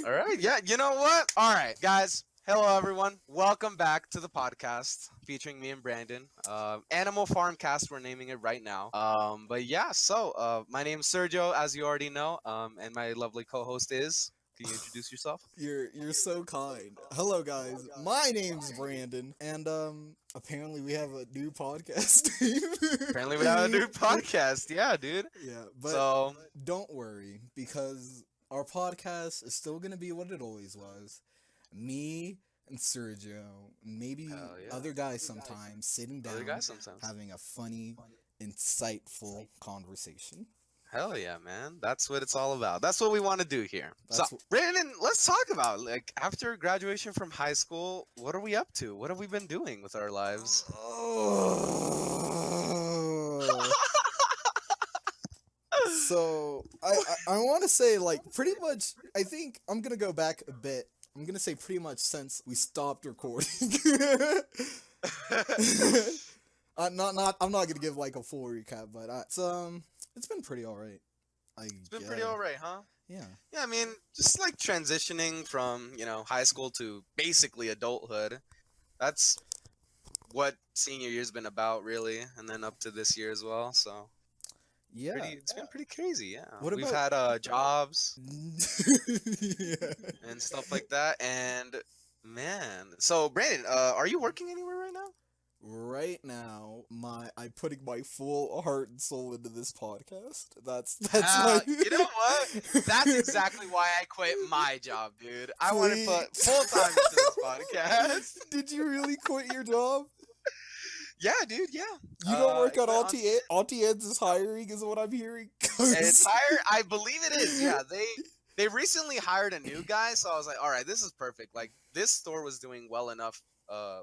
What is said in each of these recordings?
All right. Yeah. You know what? All right, guys. Hello, everyone. Welcome back to the podcast featuring me and Brandon. Animal Farm Cast. We're naming it right now. But yeah. So, my name's Sergio, as you already know. And my lovely co-host is. Can you introduce yourself? You're so kind. Hello guys. My name's Brandon and apparently we have a new podcast Apparently, we have a new name. podcast. Yeah, dude. Yeah, but So, don't worry because our podcast is still going to be what it always was. Me and Sergio, maybe hell yeah. other guys sometimes sitting Other down guys sometimes. having a funny, insightful conversation. Hell yeah, man. That's what it's all about. That's what we want to do here. So, That's Brandon, let's talk about like after graduation from high school, what are we up to? What have we been doing with our lives? Oh. So I want to say like pretty much. I think I'm gonna go back a bit. I'm gonna say pretty much since we stopped recording. Not. I'm not gonna give like a full recap, but it's been pretty alright. I It's been pretty guess. alright, huh? Yeah. Yeah, I mean, just like transitioning from, high school to basically adulthood. That's what senior year's been about, really, and then up to this year as well. So, Yeah. it's been pretty crazy, yeah. What We've about? had jobs Yeah. and stuff like that, and man. So, Brandon, are you working anywhere right now? Right now, I'm putting my full heart and soul into this podcast. That's my. You know what? That's exactly why I quit my job, dude. I want to put Please. full time into this podcast. Did you really quit your job? Yeah, dude. Yeah. You don't I work at quit Auntie Ed's is hiring, is what I'm hearing. It's hired. I believe it is. Yeah, they recently hired a new guy, so I was like, all right, this is perfect. Like this store was doing well enough.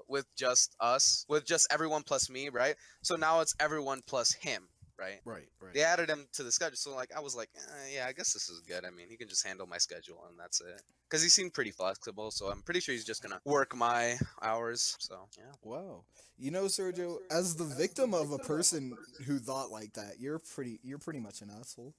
With just us, with just everyone plus me, right? So now it's everyone plus him, right? Right, right. They added him to the schedule, so like I was like, yeah, I guess this is good. I mean, he can just handle my schedule, and that's it. Because he seemed pretty flexible, so I'm pretty sure he's just gonna work my hours. So yeah. Wow. You know, Sergio, as the victim of a person who thought like that, you're pretty much an asshole.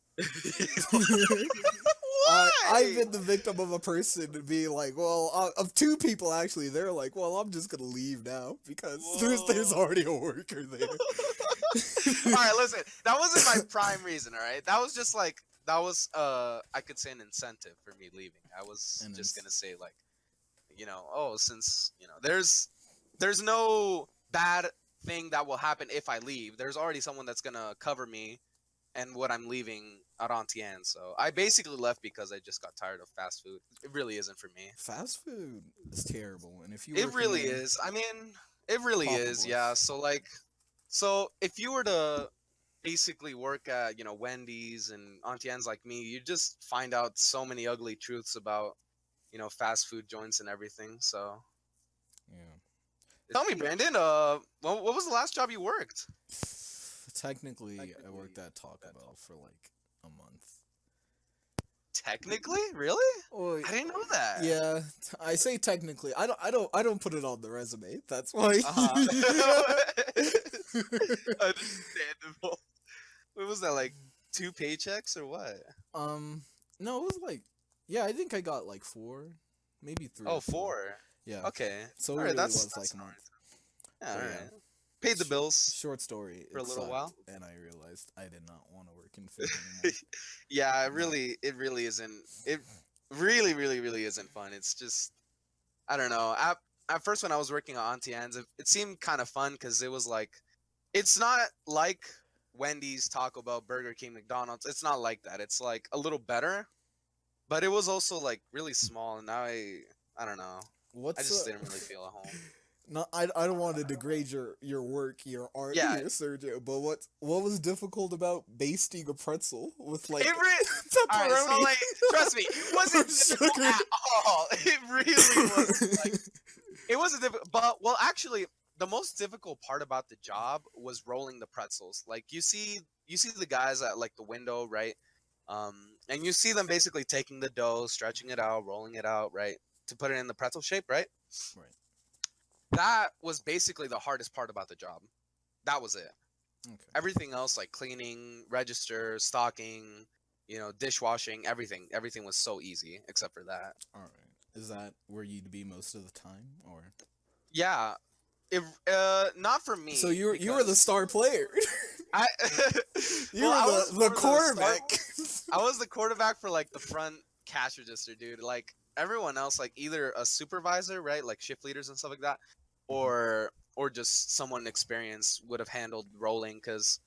I've Why? been the victim of a person to be like, well, of two people actually. They're like, well, I'm just gonna leave now because there's Whoa. already a worker there. All right, listen. That wasn't my prime reason. All right, that was just like that was I could say an incentive for me leaving. I was And just it's gonna say like, oh, since there's no bad thing that will happen if I leave. There's already someone that's gonna cover me and what I'm leaving at Auntie Anne. So I basically left because I just got tired of fast food. It really isn't for me. fast food is terrible, and if you It work in really there, is. I mean, it really Papa is. Yeah. Bush. So if you were to basically work at Wendy's and Auntie Anne's like me, you just find out so many ugly truths about fast food joints and everything. So Yeah. tell me, Brandon, what was the last job you worked? Technically, I worked at Taco Bell for like a month. Technically, really? Oh, I didn't know that. yeah. I say technically. I don't put it on the resume. That's why. Understandable. What was that, like two paychecks or what? um, no, it was like, yeah. I think I got like four, maybe three Oh, or four. four. Yeah. Okay. So All it right. really That's was like that's a all month. right. Yeah, all But right. yeah. Paid the bills Short story. for a It little sucked, while. and I realized I did not want to work in food anymore. Yeah, No. it really isn't. It really, really, really isn't fun. It's just, I don't know. At first, when I was working on Auntie Anne's, it seemed kind of fun because it was like, it's not like Wendy's, Taco Bell, Burger King, McDonald's. It's not like that. It's like a little better, but it was also like really small. And now I don't know. I What's just didn't really feel at home. No, I don't want to degrade your work, your art Yeah, here, Sergio. But what was difficult about basting a pretzel with like all right. So pepperoni like, trust me, it wasn't or difficult sugar? at all. It really wasn't. Like, it wasn't difficult, but well, actually, the most difficult part about the job was rolling the pretzels. Like you see the guys at like the window, right? And you see them basically taking the dough, stretching it out, rolling it out, right, to put it in the pretzel shape, right? Right. That was basically the hardest part about the job. That was it. Okay. Everything else, like cleaning, register, stocking, dishwashing, everything was so easy except for that. All right. Is that where you'd be most of the time, or? Yeah, if not for So me you were the because star player. I You well, were I was the more the start. quarterback. I was the quarterback for like the front cash register, dude. Like everyone else, like either a supervisor, right, like shift leaders and stuff like that, Mhm. or just someone experienced would have handled rolling because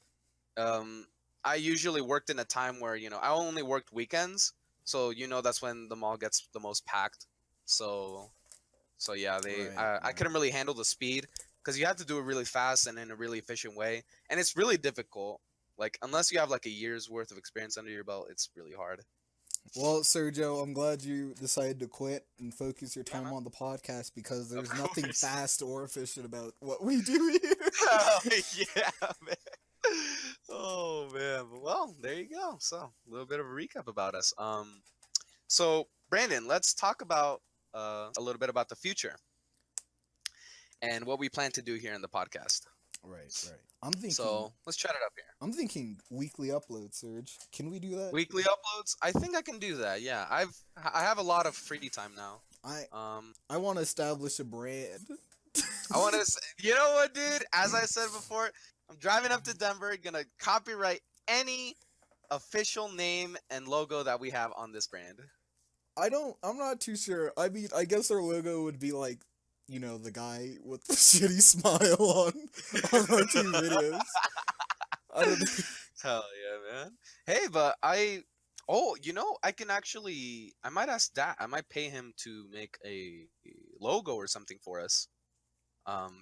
um I usually worked in a time where I only worked weekends, so that's when the mall gets the most packed. So yeah, Right, I right. couldn't really handle the speed because you have to do it really fast and in a really efficient way, and it's really difficult. Like unless you have like a year's worth of experience under your belt, it's really hard. Well, Sergio, I'm glad you decided to quit and focus your Yeah, time man. on the podcast because Of there's nothing course. fast or efficient about what we do Hell here. yeah, man. Oh man. Well, there you go. So a little bit of a recap about us. So Brandon, let's talk about a little bit about the future and what we plan to do here in the podcast. Right, right. I'm thinking So let's chat it up here. I'm thinking weekly upload, Serge. Can we do that? Weekly uploads. I think I can do that. Yeah, I have a lot of free time now. I Um, I want to establish a brand. I want to. You know what, dude? As I said before, I'm driving up to Denver, gonna copyright any official name and logo that we have on this brand. I'm not too sure. I mean, I guess our logo would be like, the guy with the shitty smile on our two videos. I don't know. Hell yeah, man. Hey, but I can actually. I might ask Dad. I might pay him to make a logo or something for us.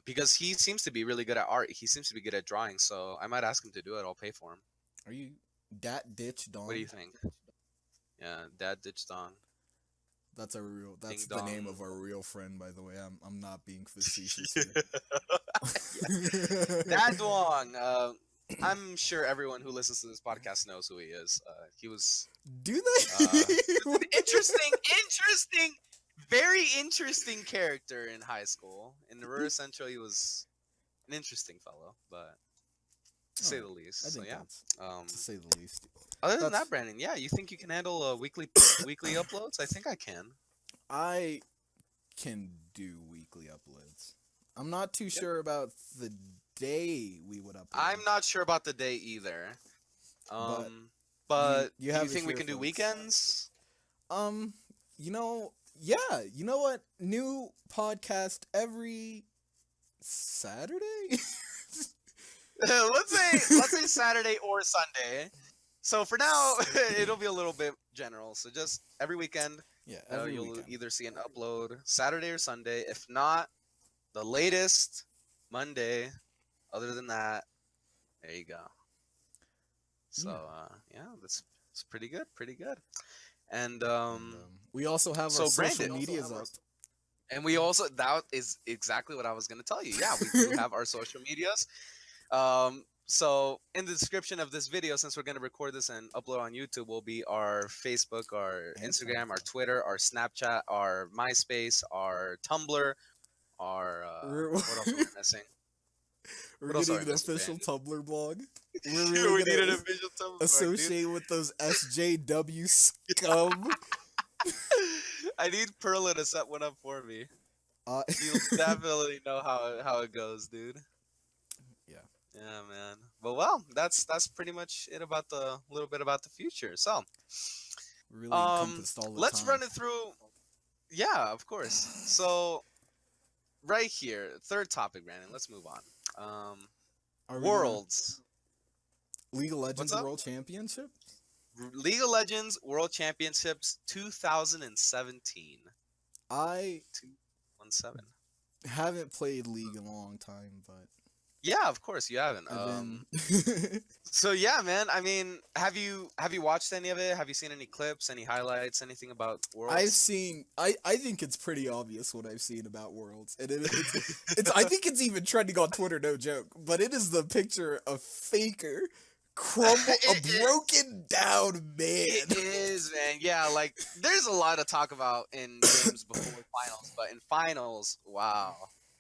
Because he seems to be really good at art. He seems to be good at drawing. So I might ask him to do it. I'll pay for him. Are you dat ditch What do you Don? think? Yeah, Dad ditched on. That's Ding the name dong. of our real friend, by the way. I'm not being facetious here. Dad Duong. I'm sure everyone who listens to this podcast knows who he is. He was Do they? an interesting, very interesting character in high school. In Aurora Central, he was an interesting fellow, but to say the Alright, least. I So think yeah. that's Um, to say the least. other than That's that, Brandon, yeah, you think you can handle weekly uploads? I think I can. I can do weekly uploads. I'm not too sure about the day we would upload. I'm not sure about the day either. But But you do have you it think we here, can do folks. weekends? Yeah, you know what? New podcast every Saturday? let's say Saturday or Sunday. So for now, it'll be a little bit general. So just every weekend, Yeah, every you'll weekend. either see an upload Saturday or Sunday. If not, the latest Monday. Other than that, there you go. So yeah, that's pretty good, pretty good. And And, we also have our so social Brandon, medias up. and we also that is exactly what I was gonna tell you. Yeah, we do have our social medias. So in the description of this video, since we're gonna record this and upload on YouTube, will be our Facebook, our And Instagram, our SoundCloud. Twitter, our Snapchat, our MySpace, our Tumblr, our We're, what else are we missing? we're What else are getting we an missing, official Brandon? Tumblr blog. We're We really need an gonna official Tumblr, dude. associate with those SJW scum. I need Perla to set one up for me. Uh, You'll definitely know how it goes, dude. yeah. Yeah, man. But well, that's pretty much it about the little bit about the future. So, Really encompassed all the let's time. run it through. Yeah, of course. So, right here, third topic, Brandon. Let's move on. Are we going Worlds. League of What's Legends up? World Championship? League of Legends World Championships 2017. I 217. haven't played League in a long time, but Yeah, of course you haven't. I've been. So yeah, man. I mean, have you watched any of it? Have you seen any clips, any highlights, anything about Worlds? I've seen. I think it's pretty obvious what I've seen about Worlds, and it's. I think it's even trending on Twitter. No joke, but it is the picture of Faker a broken down man. It is, man. Yeah, like there's a lot to talk about in games before finals, but in finals, wow.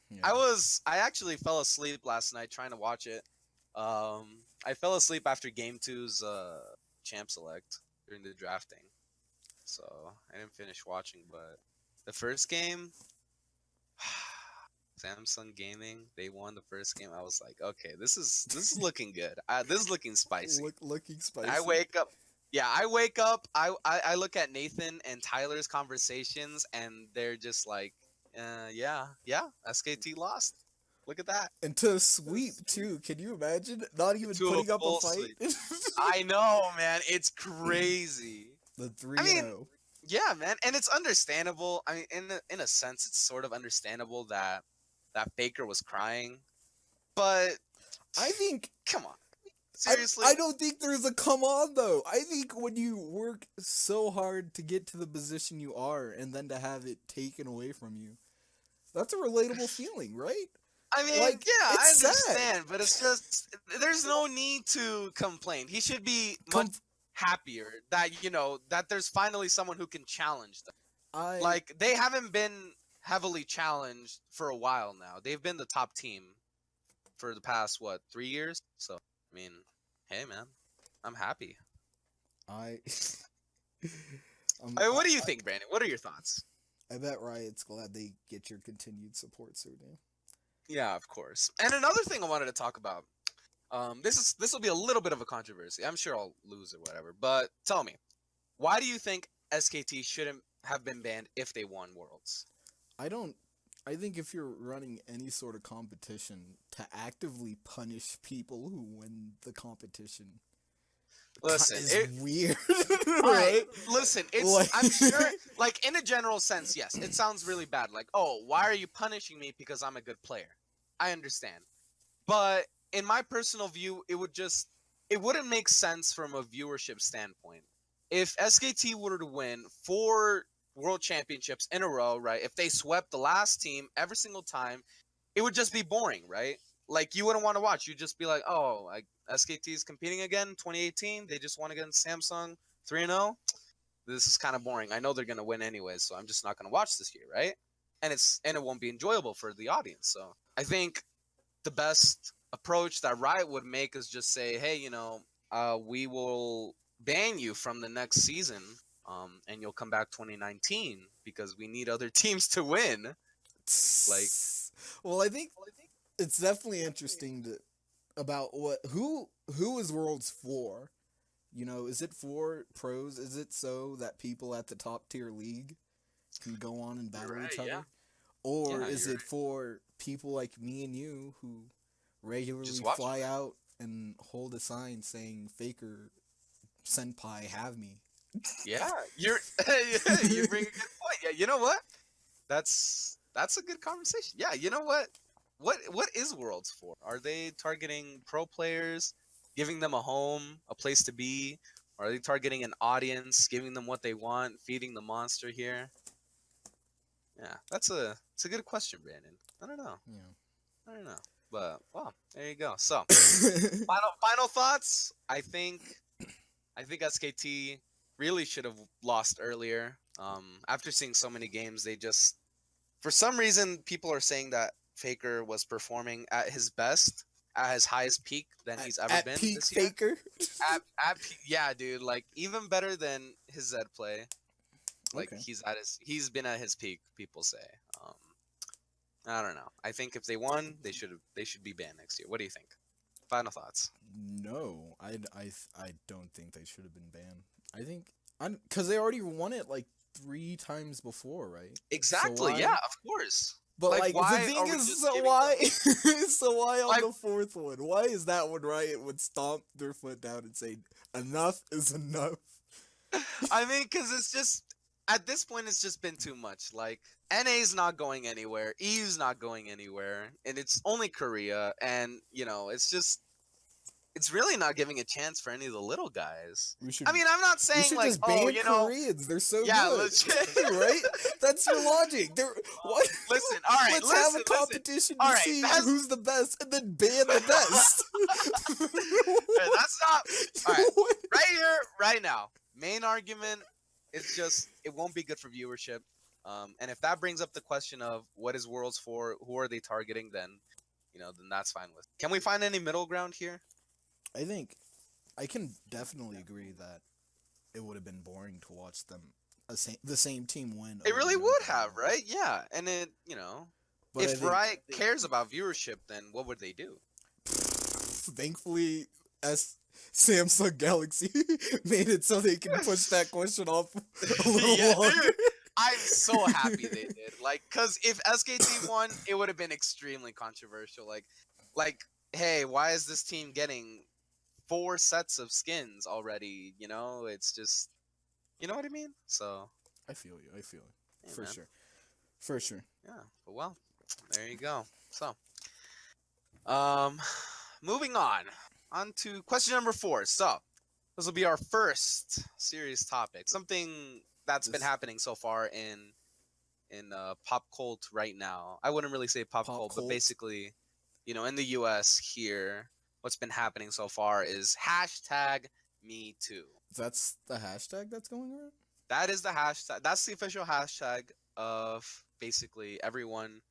Yeah. I actually fell asleep last night trying to watch it. I fell asleep after game two's champ select during the drafting, so I didn't finish watching. But the first game, Samsung Gaming, they won the first game. I was like, okay, this is looking good. This is looking spicy. Looking I spicy. wake up. Yeah, I wake up. I look at Nathan and Tyler's conversations, and they're just like, yeah, SKT lost. Look at that. And to a sweep too. Can you imagine? Not even To a putting up a full fight. sweep. I know, man. It's crazy. The I 3 and mean, 0. yeah, man, and it's understandable. I mean, in a sense, it's sort of understandable that Faker was crying, but I think come on, I, seriously. I don't think there's a come on though. I think when you work so hard to get to the position you are and then to have it taken away from you, that's a relatable feeling, right? I mean, Like, yeah, I it's sad. understand, but it's just there's no need to complain. He should be much happier that that there's finally someone who can challenge them. Like they haven't been heavily challenged for a while now. They've been the top team for the past 3 years. So I mean, hey man, I'm happy. I I mean, what do you think, Brandon? What are your thoughts? I bet Riot's glad they get your continued support, Sir Dan. Yeah, of course. And another thing I wanted to talk about. This will be a little bit of a controversy. I'm sure I'll lose or whatever. But tell me, why do you think SKT shouldn't have been banned if they won Worlds? I think if you're running any sort of competition, to actively punish people who win the competition Listen, is weird. Right? Listen, Like- I'm sure, like, in a general sense, yes, it sounds really bad. Like, oh, why are you punishing me because I'm a good player? I understand. But in my personal view, it wouldn't make sense from a viewership standpoint. If SKT were to win 4 world championships in a row, right? If they swept the last team every single time, it would just be boring, right? Like you wouldn't want to watch. You'd just be like, "Oh, like SKT is competing again, 2018. They just won against Samsung 3-0. This is kind of boring. I know they're going to win anyways, so I'm just not going to watch this year, right?" And it won't be enjoyable for the audience. So, I think the best approach that Riot would make is just say, "Hey, we will ban you from the next season, and you'll come back 2019 because we need other teams to win." Like, well, I think it's definitely interesting about who is Worlds for. Is it for pros? Is it so that people at the top tier league can go on and battle each other? yeah. Or Yeah, is you're it for people like me and you who regularly Just watch fly out and hold a sign saying "Faker Senpai, have me"? Yeah, you're you bring a good point. Yeah, you know what? That's a good conversation. Yeah, you know what? What is Worlds for? Are they targeting pro players, giving them a home, a place to be? Or are they targeting an audience, giving them what they want, feeding the monster here? Yeah, it's a good question, Brandon. I don't know. Yeah. I don't know. But well, there you go. So final thoughts. I think SKT really should have lost earlier. After seeing so many games, they just, for some reason, people are saying that Faker was performing at his best, at his highest peak than he's ever at been peak this year. Faker. Yeah, dude, like even better than his Zed play. Like Okay. he's been at his peak. People say. I don't know. I think if they won, they should be banned next year. What do you think? Final thoughts. No, I don't think they should have been banned. I think because they already won it like 3 times before, right? Exactly. why- Yeah, of course. But Like, like, why the thing are we is, just so giving why? So why on Like- the 4th one? Why is that one Riot would stomp their foot down and say enough is enough? I mean, because it's just at this point, it's just been too much. Like NA's not going anywhere, EU's not going anywhere, and it's only Korea, and it's really not giving a chance for any of the little guys. We should. I mean, I'm not we saying should like, just ban oh, Koreans. They're so Yeah, good, legit. right? That's your logic. What? listen, all right, Let's listen, have a listen. competition All to right, see that's- who's the best, and then ban the best. Hey, that's not all right. What? Right here, right now. Main argument is just it won't be good for viewership. And if that brings up the question of what is Worlds for, who are they targeting, then then that's fine with. Can we find any middle ground here? I think I can definitely agree that it would have been boring to watch the same team win It over really and would over and have, over. right? Yeah, and But I if think, Riot cares about viewership, then what would they do? thankfully, as Samsung Galaxy made it so they can push that question off a little Yeah, longer. dude. I'm so happy they did. Like, cause if SKT won, it would have been extremely controversial. Like, hey, why is this team getting 4 sets of skins already? It's just, you know what I mean. So, I feel you. I feel it. hey, For man. sure. For sure. Yeah. But well, there you go. So, um, moving on to question number 4. So, this will be our first serious topic. Something that's been This happening so far in pop cult right now. I wouldn't really say pop pop cult, but cult. basically, in the US here, what's been happening so far is hashtag me too. That's the hashtag that's going around? That is the hashtag. That's the official hashtag of basically everyone,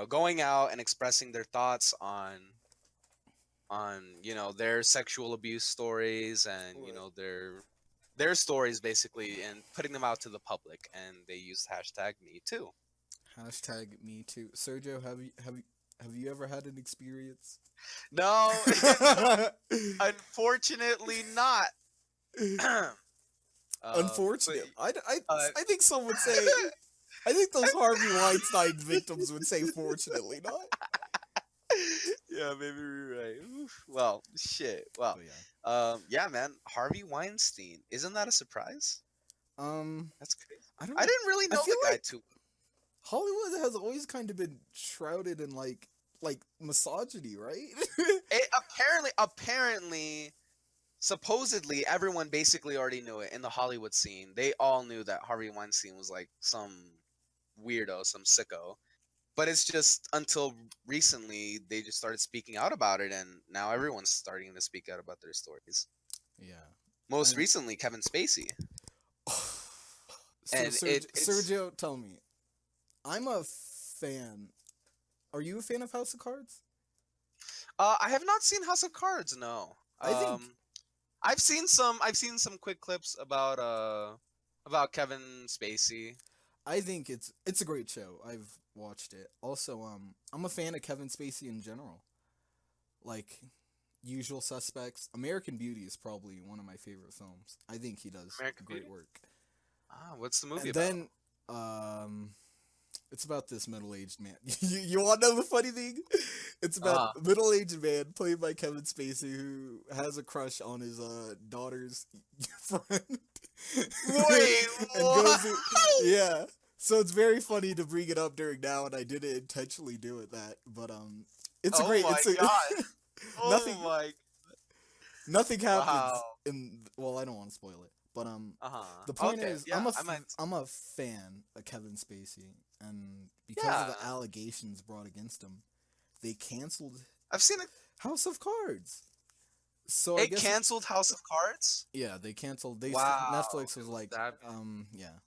going out and expressing their thoughts on their sexual abuse stories and Right. their stories basically and putting them out to the public, and they use hashtag me too. Hashtag me too. Sergio, have you ever had an experience? No, no, unfortunately not. But Unfortunate. uh, I think some would say. I think those Harvey Weinstein victims would say, "Fortunately not." yeah, maybe you're right. Oof. Well, shit. Well, But yeah. yeah, man. Harvey Weinstein. Isn't that a surprise? Um, That's crazy. I don't I know. didn't really I know feel the guy like too. Hollywood has always kind of been shrouded in like misogyny, right? Apparently, supposedly, everyone basically already knew it in the Hollywood scene. They all knew that Harvey Weinstein was like some weirdo, some sicko. But it's just until recently they just started speaking out about it, and now everyone's starting to speak out about their stories. Yeah. Most And recently, Kevin Spacey, so and it's. Sergio, tell me, I'm a fan. Are you a fan of House of Cards? I have not seen House of Cards. No. I think I've seen some quick clips about Kevin Spacey. it's a great show. I've watched it. Also, I'm a fan of Kevin Spacey in general. Like Usual Suspects, American Beauty is probably one of my favorite films. I think he does American great Beauty. work. What's the movie And about? then, um, it's about this middle-aged man. You want to know the funny thing? It's about Uh, a middle-aged man played by Kevin Spacey who has a crush on his daughter's friend, Wait, and what? goes to, yeah. So it's very funny to bring it up during now, and I didn't intentionally do it that, but it's a Oh great. my It's a god! nothing. Oh my! Nothing Wow. happens in. Well, I don't want to spoil it, but Uh huh. the point Okay. is, Yeah, I might. I'm a fan of Kevin Spacey, and because of Yeah, the allegations brought against him, they canceled I've seen it. House of Cards. So I It guess canceled House of Cards. yeah, they canceled. Wow. Netflix It was was like that bad. yeah.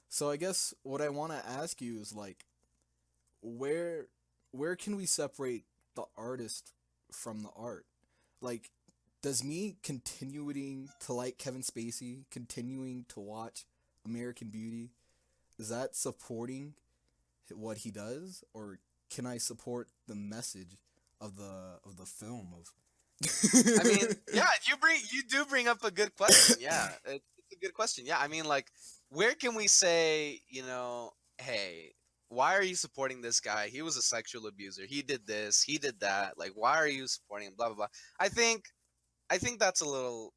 So I guess what I want to ask you is like where where can we separate the artist from the art? Like, does me continuing to like Kevin Spacey, continuing to watch American Beauty, is that supporting what he does, or can I support the message of the film of? I mean, yeah, you do bring up a good question. Yeah, it's a good question. Yeah, I mean, like, where can we say, hey, why are you supporting this guy? He was a sexual abuser. He did this. He did that. Like, why are you supporting him? Blah blah blah. I think, I think that's a little.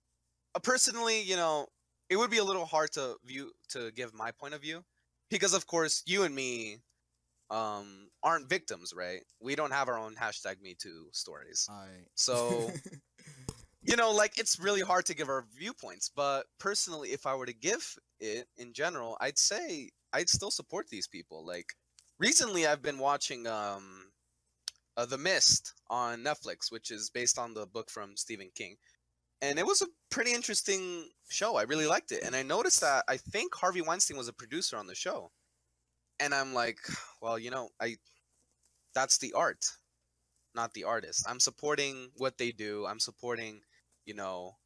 Personally, it would be a little hard to give my point of view, because of course you and me aren't victims, right? We don't have our own hashtag Me Too stories, I so like it's really hard to give our viewpoints. But personally, if I were to give it in general, I'd say I'd still support these people. Like recently, I've been watching The Mist on Netflix, which is based on the book from Stephen King, and it was a pretty interesting show. I really liked it, and I noticed that I think Harvey Weinstein was a producer on the show, and I'm like, well, I that's the art, not the artist. I'm supporting what they do. I'm supporting, you know,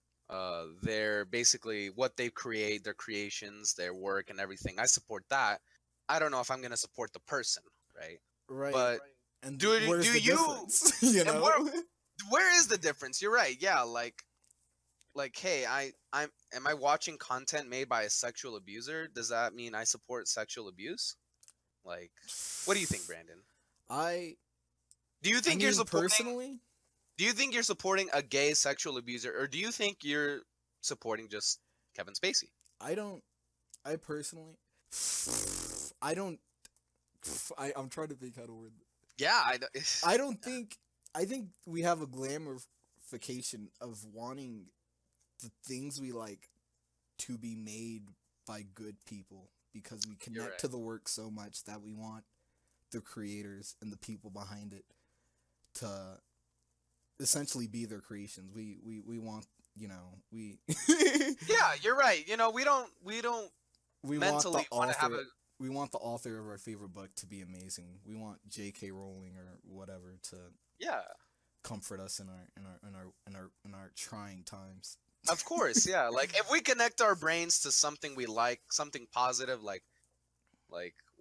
their basically what they create, their creations, their work, and everything. I support that. I don't know if I'm gonna support the person, right? Right. But And do where's the you? difference? You And know? where is the difference? You're right. Yeah, like hey, am I watching content made by a sexual abuser? Does that mean I support sexual abuse? Like, what do you think, Brandon? I Do you I think you're mean supporting? personally, Do you think you're supporting a gay sexual abuser, or do you think you're supporting just Kevin Spacey? I don't I personally I don't I'm trying to think how to word this. Yeah, I don't think I think we have a glamorification of wanting the things we like to be made by good people because we you're connect right. to the work so much that we want the creators and the people behind it to essentially be their creations. We want, we Yeah, you're right. You know, we don't we want the mentally want to have author a we want the author of our favorite book to be amazing. We want J.K. Rowling or whatever to yeah. comfort us in our trying times. Of course, yeah. Like if we connect our brains to something we like, something positive, like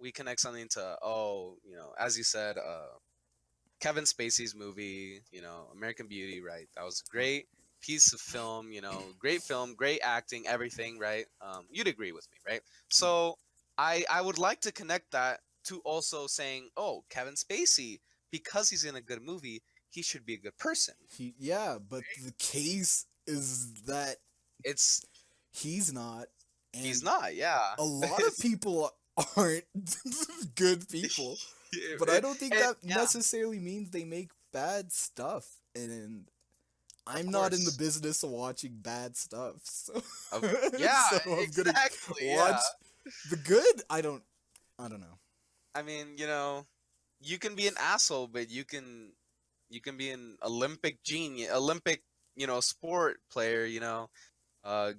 we connect something to as you said, Kevin Spacey's movie, American Beauty, right? That was a great piece of film, great film, great acting, everything, right? You'd agree with me, right? So I would like to connect that to also saying, oh, Kevin Spacey, because he's in a good movie, he should be a good person. Yeah, but the case is that It's he's not, he's and not, yeah. a lot of people aren't good people. But I don't think that Yeah, necessarily means they make bad stuff. And of I'm not in the course. business of watching bad stuff. So, Yeah, so I'm gonna exactly. Yeah. watch the good. I don't know. I mean, you can be an asshole, but you can be an Olympic genius, Olympic, sport player,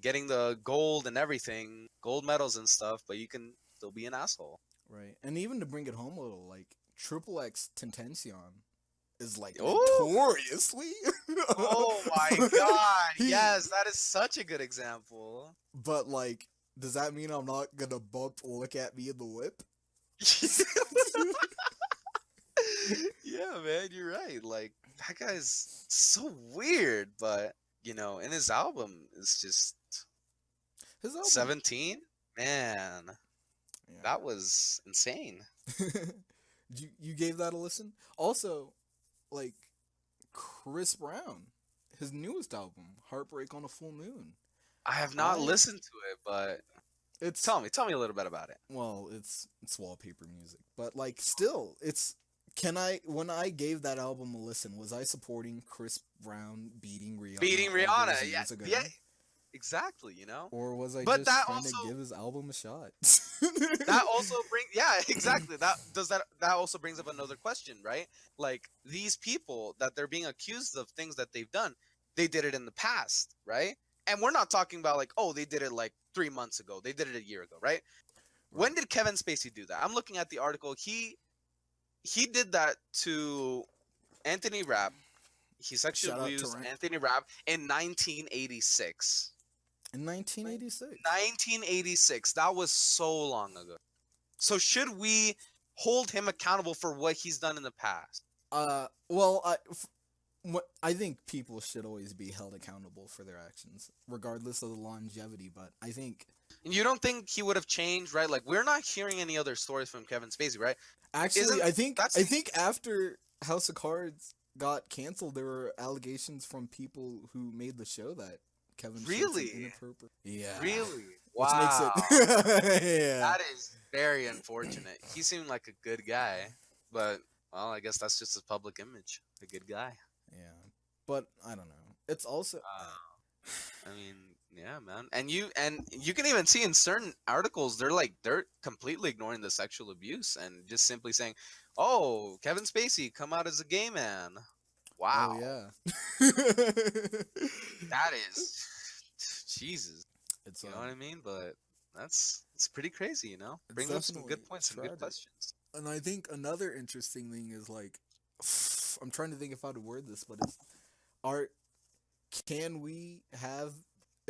getting the gold and everything, gold medals and stuff, but you can still be an asshole. Right. And even to bring it home a little, like Triple X Tentacion is like Oh, notoriously oh my God. he Yes, that is such a good example. but like does that mean I'm not gonna bump look at me in the whip? Yeah, man, you're right. Like that guy's so weird, but in his album it's just His album. 17. Man, that was insane. Yeah. You gave that a listen? Also, like Chris Brown, his newest album, Heartbreak on a Full Moon. I have not I listened to it, but it's tell me a little bit about it. well, it's wallpaper music, but like still, it's can I when I gave that album a listen, was I supporting Chris Brown beating Rihanna Beating all those Rihanna, yeah, years ago? yeah, exactly. Or was I But just trying to give his album a shot? that also brings, yeah, exactly. That also brings up another question, right? Like these people that they're being accused of things that they've done, they did it in the past, right? And we're not talking about like, oh, they did it like 3 months ago, they did it a year ago, right? When Right. did Kevin Spacey do that? I'm looking at the article. He did that to Anthony Rapp. He sexually Shout out to abused Ryan. Anthony Rapp in 1986. In 1986. 1986. That was so long ago. So should we hold him accountable for what he's done in the past? Well, I think people should always be held accountable for their actions, regardless of the longevity. But I think And you don't think he would have changed, right? Like we're not hearing any other stories from Kevin Spacey, right? actually, Isn't I think that's I think after House of Cards got canceled, there were allegations from people who made the show that Kevin Shit's an really, inappropriate. Yeah, really? which makes Wow. it. Yeah, That is very unfortunate. He seemed like a good guy, but well, I guess that's just his public image. A good guy. yeah, but I don't know. It's also. I mean, yeah, man. And you can even see in certain articles they're completely ignoring the sexual abuse and just simply saying, "Oh, Kevin Spacey come out as a gay man." Oh Wow. yeah. That is Jesus. It's You know what I mean? But it's pretty crazy, it's Brings up some definitely good points, some good tragic. questions. And I think another interesting thing is like, I'm trying to think of how to word this, but it's art. Can we have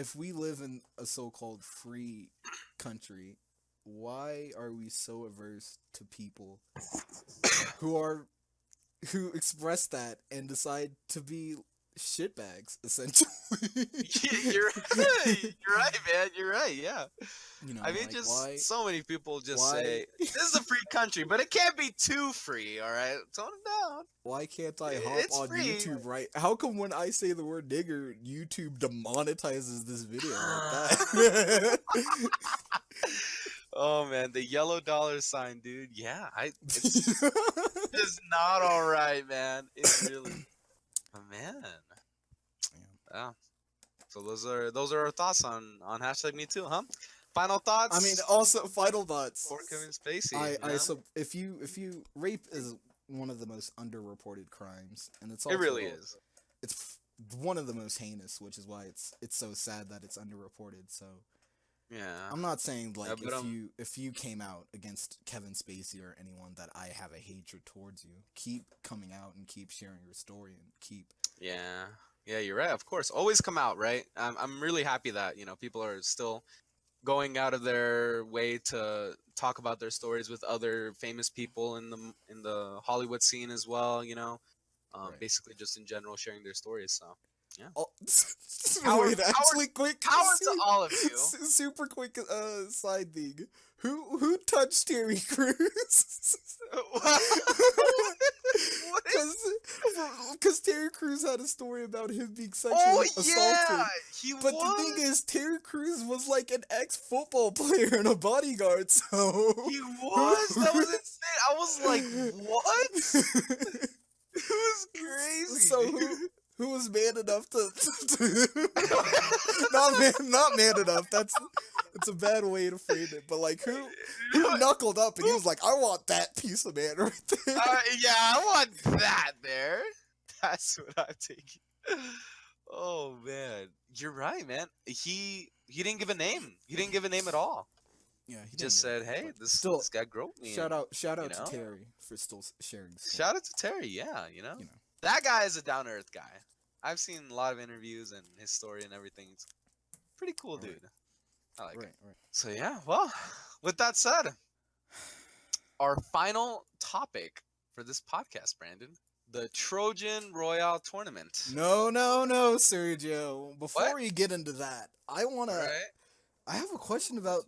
if we live in a so-called free country, why are we so averse to people who are who express that and decide to be shitbags, essentially? You're right. You're right, man. You're right. Yeah. You know, I mean, like just so many people just why say this is a free country, but it can't be too free. All right, tone it down. why can't I hop It's on free. YouTube, right? How come when I say the word nigger, YouTube demonetizes this video like that? Oh man, the yellow dollar sign, dude. Yeah, it's not all right, man. It really, oh, man. Yeah. So those are our thoughts on hashtag Me Too, huh? Final thoughts. I mean, also final thoughts. For Kevin Spacey. So if you rape is one of the most underreported crimes, and it's It also really is. it's one of the most heinous, which is why it's so sad that it's underreported. So Yeah. I'm not saying like but if you came out against Kevin Spacey or anyone that I have a hatred towards you. Keep coming out and keep sharing your story and keep. Yeah. Yeah, you're right. Of course, always come out, right? I'm really happy that people are still going out of their way to talk about their stories with other famous people in the Hollywood scene as well. Right. Basically just in general sharing their stories. So yeah. Oh, Howard- wait, actually, quick, Power to all of you. super quick side thing. Who touched Terry Crews? What is- Because Terry Crews had a story about him being sexually Oh assaulted. yeah, he But was. the thing is, Terry Crews was like an ex-football player and a bodyguard, so He was. That was insane. I was like, what? It was crazy. So who was man enough to not man enough? It's a bad way to frame it, but like who knuckled up and he was like, I want that piece of man right there. Yeah, I want that there. That's what I'm taking. Oh man, you're right, man. He didn't give a name. He didn't give a name at all. Yeah, He just said, "Hey, but this still, this guy groped me." shout out you to know? Terry for still sharing. The story. Shout out to Terry. Yeah, You know. that guy is a down to earth guy. I've seen a lot of interviews and his story and everything. It's pretty cool, Right. dude. I like it. Right. So yeah, well, with that said, our final topic for this podcast, Brandon, the Trojan Royale tournament. No, Sergio. Before you get into that, I have a question about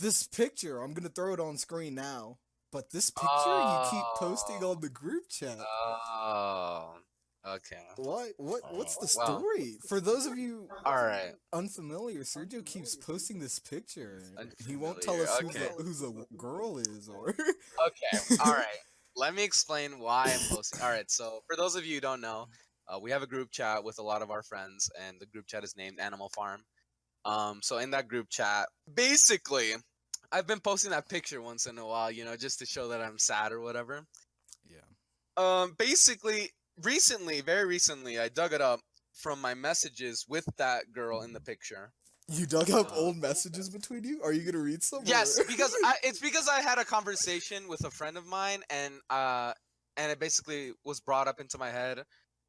this picture. I'm gonna throw it on screen now. But this picture you keep posting on the group chat. Oh, okay. What's the Well. story? For those of you All right. unfamiliar, Sergio keeps posting this picture. He won't Unfamiliar, tell us okay. who's the girl is or. Okay. All right. Let me explain why I'm posting. All right. So for those of you who don't know, we have a group chat with a lot of our friends, and the group chat is named Animal Farm. So in that group chat, basically, I've been posting that picture once in a while, just to show that I'm sad or whatever. Yeah. Basically, very recently, I dug it up from my messages with that girl in the picture. You dug up old messages between you? Are you gonna read some? Yes, or- because it's because I had a conversation with a friend of mine, and it basically was brought up into my head,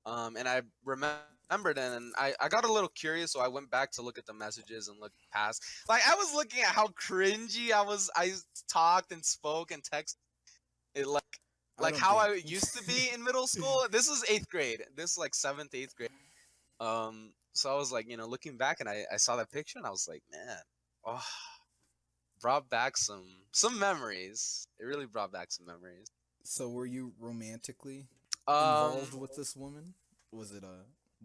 and I remembered it, and I got a little curious, so I went back to look at the messages and look past. Like I was looking at how cringy I talked and spoke and texted it like how I used to be in middle school. This is 8th grade. This is like 7th, 8th grade. So I was like, looking back, and I saw that picture, and I was like, man, oh, brought back some memories. It really brought back some memories. So were you romantically involved with this woman? Was it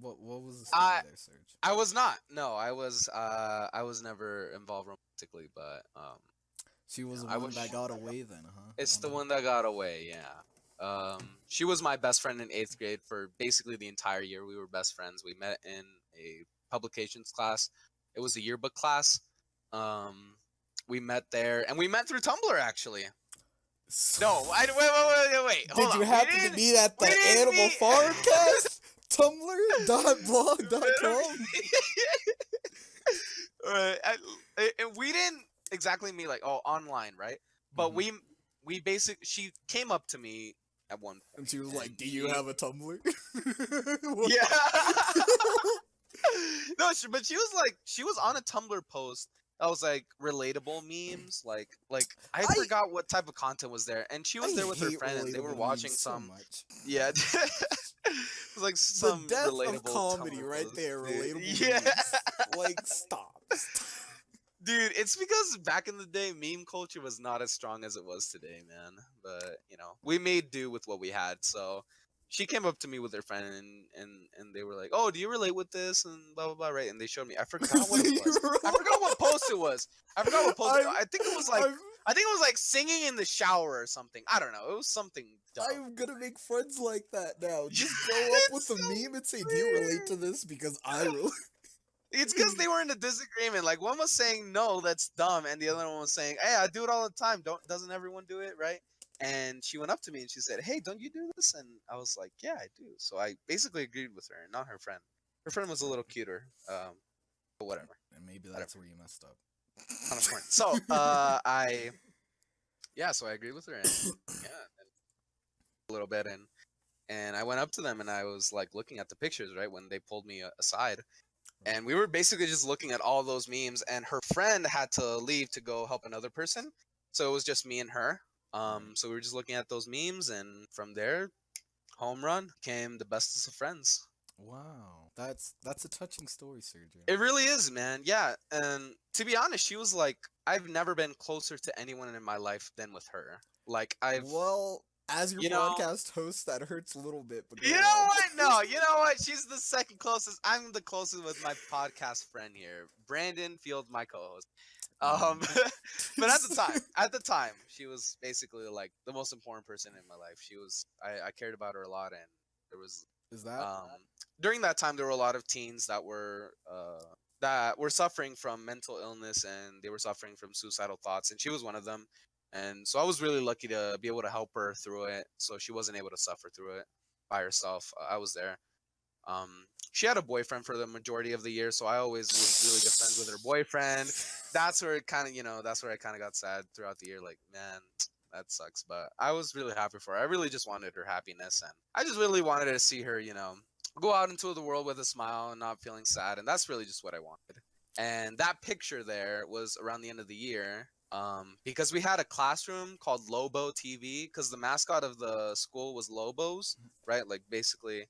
what was the story there, Serge? I was not. No, I was never involved romantically, but She was the one that got away then, huh? it's the one that got away, yeah. She was my best friend in 8th grade for basically the entire year. We were best friends. We met in a publications class. It was a yearbook class. We met there, and we met through Tumblr, actually. No, wait. Hold Did you on. happen to meet at the Animal Farmcast? Tumblr.blog.com? And we didn't exactly meet online, right? But we basically, she came up to me at one point. And she was like, "Do you have a Tumblr?" Yeah. No, but she was on a Tumblr post that was like relatable memes, like I I forgot what type of content was there, and she I was there with her hate friend, and they were relatable memes watching so some, much. yeah, it was like The some death of relatable comedy Tumblr right post, there, dude. relatable Yeah. memes. Like, stop. Stop. Dude, it's because back in the day, meme culture was not as strong as it was today, man. But we made do with what we had. So she came up to me with her friend, and they were like, "Oh, do you relate with this?" And blah blah blah, right? And they showed me. I forgot what it was. I forgot what post it was. I forgot what post. I'm, I think it was like. I'm, I think it was like singing in the shower or something. I don't know. It was something dumb. I'm gonna make friends like that now. Just go up with It's a so meme and say, "Do you relate to weird. this?" Because I relate. It's because they were in a disagreement. Like one was saying no, that's dumb, and the other one was saying, "Hey, I do it all the time. Doesn't everyone do it, right?" And she went up to me and she said, "Hey, don't you do this?" And I was like, "Yeah, I do." So I basically agreed with her, not her friend. Her friend was a little cuter, but whatever, And maybe whatever. that's where you messed up. Kind of important. So so I agreed with her, and yeah, and a little bit, and I went up to them and I was like looking at the pictures, right, when they pulled me aside. And we were basically just looking at all those memes, and her friend had to leave to go help another person, so it was just me and her. So we were just looking at those memes, and from there, home run came the bestest of friends. Wow, that's a touching story, Sergio. It really is, man. Yeah, and to be honest, she was like, I've never been closer to anyone in my life than with her. Like Well, as your you know, podcast host, that hurts a little bit, but go you know on. what? No, you know what? She's the second closest. I'm the closest with my podcast friend here, Brandon Field, my co-host. Um, but at the time, she was basically like the most important person in my life. She was, I cared about her a lot, and there was, Is that um, during that time, there were a lot of teens that were suffering from mental illness, and they were suffering from suicidal thoughts, and she was one of them. And so I was really lucky to be able to help her through it, so she wasn't able to suffer through it by herself. I was there. She had a boyfriend for the majority of the year, so I always was really good friends with her boyfriend. That's where it kind of, that's where I kind of got sad throughout the year. Like, man, that sucks. But I was really happy for her. I really just wanted her happiness, and I just really wanted to see her, go out into the world with a smile and not feeling sad. And that's really just what I wanted. And that picture there was around the end of the year. Because we had a classroom called Lobo TV, because the mascot of the school was Lobos, right? Like basically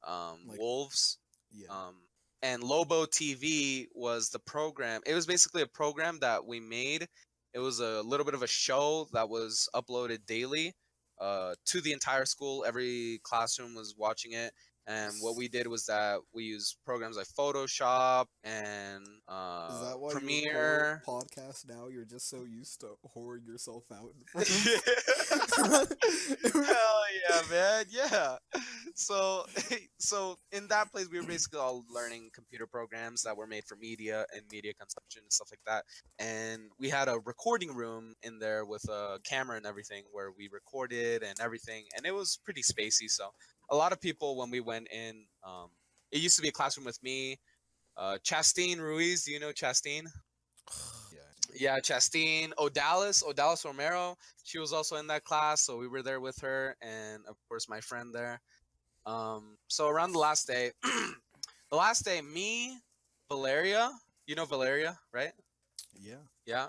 like wolves. yeah? Um, and Lobo TV was the program. It was basically a program that we made. It was a little bit of a show that was uploaded daily to the entire school. Every classroom was watching it. And what we did was that we used programs like Photoshop and Is that why you record Premiere. podcasts now? You're just so used to whoring yourself out in Hell front of. yeah, man. Yeah. So so in that place we were basically all learning computer programs that were made for media and media consumption and stuff like that. And we had a recording room in there with a camera and everything where we recorded and everything, and it was pretty spacey. So a lot of people when we went in, it used to be a classroom with me, Chastine Ruiz. Do you know Chastine? Yeah. Yeah, Chastine, Odalis Romero. She was also in that class, so we were there with her, and of course my friend there. So around the last day, me, Valeria, you know Valeria, right? Yeah. Yeah.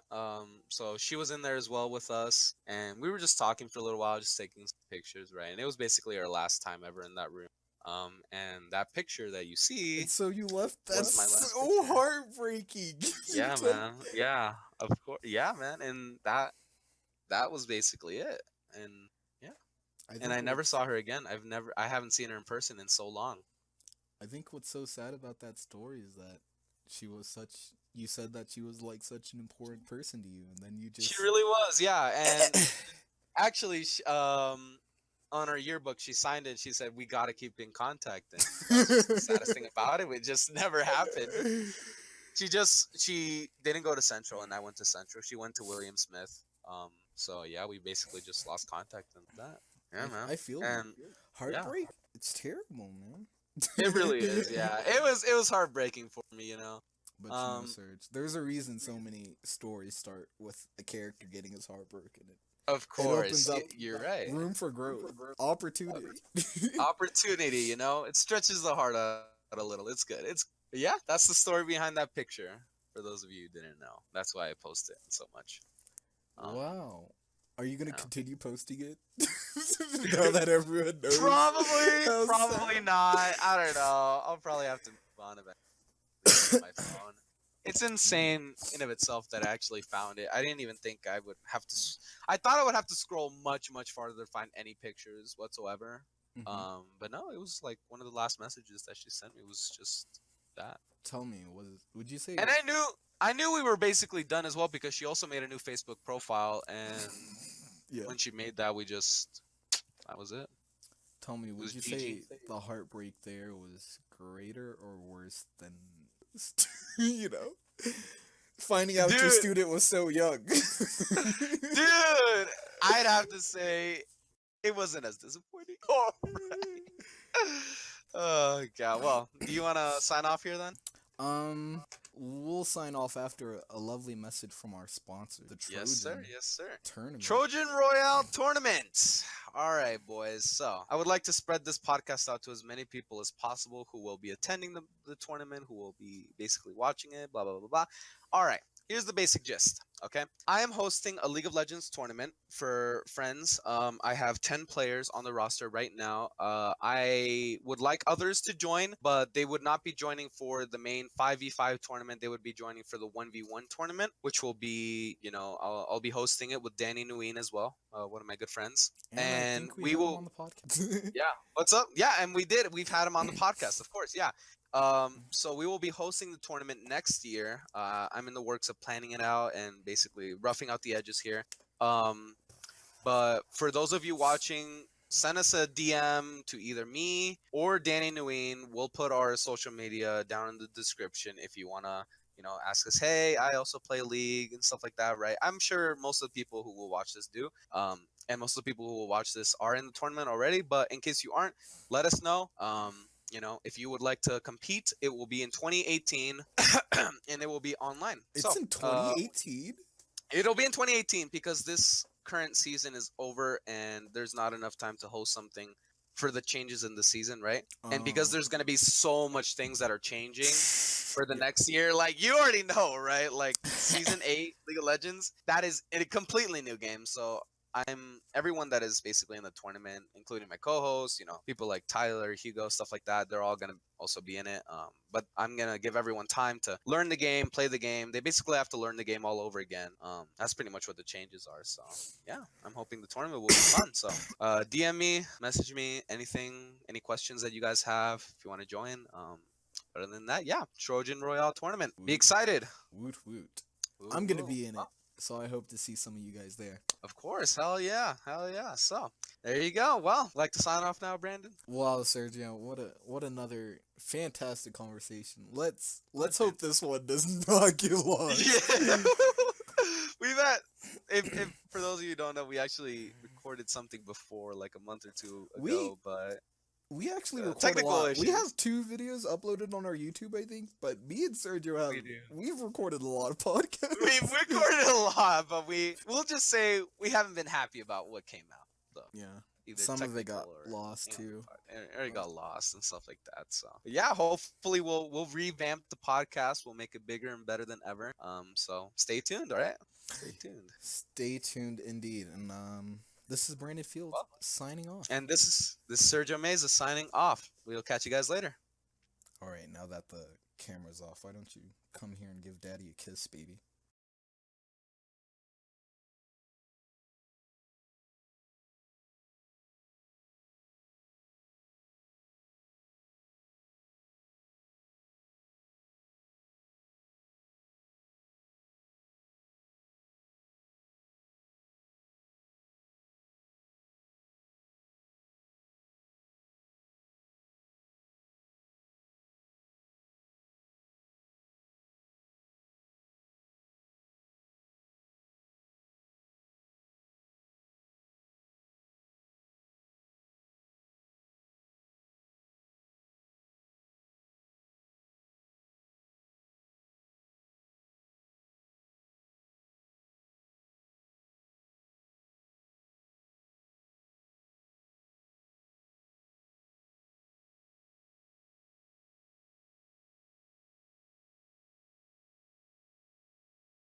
So she was in there as well with us, and we were just talking for a little while, just taking some pictures, right? And it was basically our last time ever in that room. And that picture that you see And so you left. was That's my last so picture. heartbreaking. You Yeah, took- man. Yeah, of course. Yeah, man. And that was basically it. And yeah, I and think I never what's saw her again. I haven't seen her in person in so long. I think what's so sad about that story is that she was such. You said that she was like such an important person to you, and then you She just. really was, yeah. And actually, on her yearbook, she signed it. She said, "We got to keep in contact." And that's just the saddest thing about it. It just never happened. She didn't go to Central, and I went to Central. She went to William Smith. So yeah, we basically just lost contact and that. Yeah, man. I feel you. And yeah, Heartbreak. It's terrible, man. it really is. Yeah, it was heartbreaking for me, But you know, Um, Serge, there's a reason so many stories start with a character getting his heart broken. of It opens course, up you're right. room for growth, opportunity. Opportunity, it stretches the heart out a little. It's good. It's good. But yeah, that's the story behind that picture. For those of you who didn't know, that's why I post it so much. Um, Wow. Are you gonna yeah. continue posting it? Now that everyone knows Probably, how probably sad. not. I don't know. I'll probably have to move on eventually. Delete my phone. It's insane in of itself that I actually found it. I didn't even think I would have to. I thought I would have to scroll much, much farther to find any pictures whatsoever. Hmm. But no, it was like one of the last messages that she sent me was just that. Tell me, would you say? And I knew we were basically done as well because she also made a new Facebook profile, and Yeah. when she made that, we just that was it. Tell me, It would was you GG. say the heartbreak there was greater or worse than, you know, finding out your Dude, student was so young? dude, I'd have to say it wasn't as disappointing. All right. Oh god. Well, do you want to sign off here then? Um, we'll sign off after a lovely message from our sponsor, the Yes, sir. Trojan Yes, sir. Tournament. Trojan Royale Tournament. All right, boys. So I would like to spread this podcast out to as many people as possible who will be attending the tournament, who will be basically watching it, blah, blah, blah, blah. All right. Here's the basic gist. Okay. I am hosting a League of Legends tournament for friends. I have 10 players on the roster right now. I would like others to join, but they would not be joining for the main 5v5 tournament. They would be joining for the 1v1 tournament, which will be, I'll be hosting it with Danny Nguyen as well, one of my good friends. And I And think we we had him will, on the podcast. yeah. What's up? Yeah, and we did. We've had him on the podcast, of course. Yeah. So we will be hosting the tournament next year. I'm in the works of planning it out and basically roughing out the edges here. But for those of you watching, send us a DM to either me or Danny Nguyen. We'll put our social media down in the description if you wanna, ask us. Hey, I also play League and stuff like that, right? I'm sure most of the people who will watch this do. And most of the people who will watch this are in the tournament already. But in case you aren't, let us know. If you would like to compete, it will be in 2018, and it will be online. It's in 2018. It'll be in 2018 because this current season is over and there's not enough time to host something for the changes in the season, right? And because there's going to be so much things that are changing for the Yeah. next year, like you already know, right? Like season 8 League of Legends, that is a completely new game. So everyone that is basically in the tournament, including my co-hosts, people like Tyler, Hugo, stuff like that. They're all gonna also be in it. But I'm gonna give everyone time to learn the game, play the game. They basically have to learn the game all over again. That's pretty much what the changes are. So yeah, I'm hoping the tournament will be fun. So DM me, message me, any questions that you guys have if you want to join. Other than that, yeah, Trojan Royale tournament. Be excited. Woot woot. Woo, I'm gonna woo. be in it, Well, so I hope to see some of you guys there. of course, hell yeah, hell yeah. So there you go. Well, like to sign off now, Brandon. Wow, Sergio, what another fantastic conversation. Let's hope this one does not get lost. Yeah. We've had if for those of you who don't know, we actually recorded something before like a month or two ago, but We actually record a technical lot. We issues. have 2 videos uploaded on our YouTube, I think, but me and Sergio have We do. we've recorded a lot of podcasts. We've recorded a lot, but we'll just say we haven't been happy about what came out. So Yeah. either Some of it got technical or, lost you know, too. it got lost and stuff like that. So yeah, hopefully we'll revamp the podcast. We'll make it bigger and better than ever. So stay tuned. All right, stay tuned. Stay tuned indeed. And this is Brandon Fields Well, signing off. and this is Sergio Meza signing off. We'll catch you guys later. All right, now that the camera's off, why don't you come here and give Daddy a kiss, baby?